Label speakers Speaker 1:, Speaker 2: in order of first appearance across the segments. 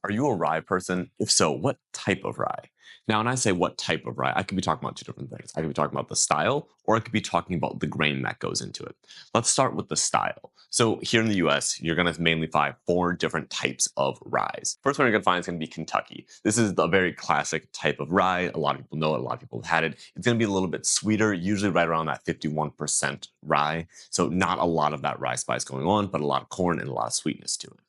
Speaker 1: Are you a rye person? If so, what type of rye? Now, when I say what type of rye, I could be talking about two different things. I could be talking about the style, or I could be talking about the grain that goes into it. Let's start with the style. So, here in the US, you're going to mainly find four different types of rye. First one you're going to find is going to be Kentucky. This is a very classic type of rye. A lot of people know it, a lot of people have had it. It's going to be a little bit sweeter, usually right around that 51% rye. So, not a lot of that rye spice going on, but a lot of corn and a lot of sweetness to it.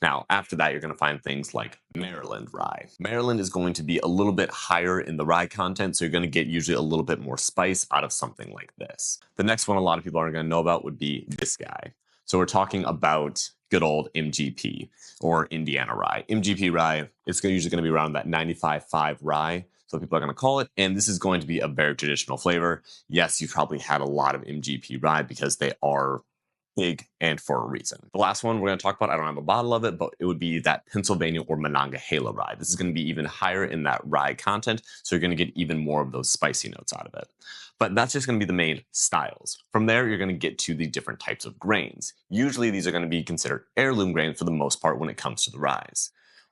Speaker 1: Now, after that, you're going to find things like Maryland rye. Maryland is going to be a little bit higher in the rye content, so you're going to get usually a little bit more spice out of something like this. The next one a lot of people aren't going to know about would be this guy. So we're talking about good old MGP or Indiana rye. MGP rye, it's usually going to be around that 95.5 rye. So people are going to call it, and this is going to be a very traditional flavor. Yes, you've probably had a lot of MGP rye because they are big and for a reason. The last one we're going to talk about, I don't have a bottle of it, but it would be that Pennsylvania or Monongahela rye. This is going to be even higher in that rye content, so you're going to get even more of those spicy notes out of it. But that's just going to be the main styles. From there, you're going to get to the different types of grains. Usually, these are going to be considered heirloom grains for the most part when it comes to the rye.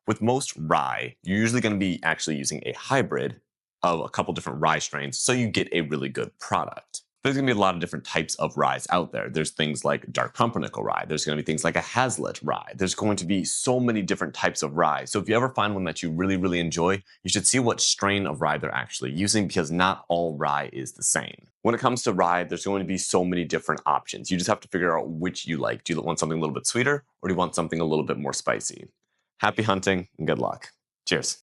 Speaker 1: With most rye, you're usually going to be actually using a hybrid of a couple different rye strains, so you get a really good product. There's going to be a lot of different types of rye out there. There's things like dark pumpernickel rye. There's going to be things like a Hazlitt rye. There's going to be so many different types of rye. So if you ever find one that you really, really enjoy, you should see what strain of rye they're actually using because not all rye is the same. When it comes to rye, there's going to be so many different options. You just have to figure out which you like. Do you want something a little bit sweeter or do you want something a little bit more spicy? Happy hunting and good luck. Cheers.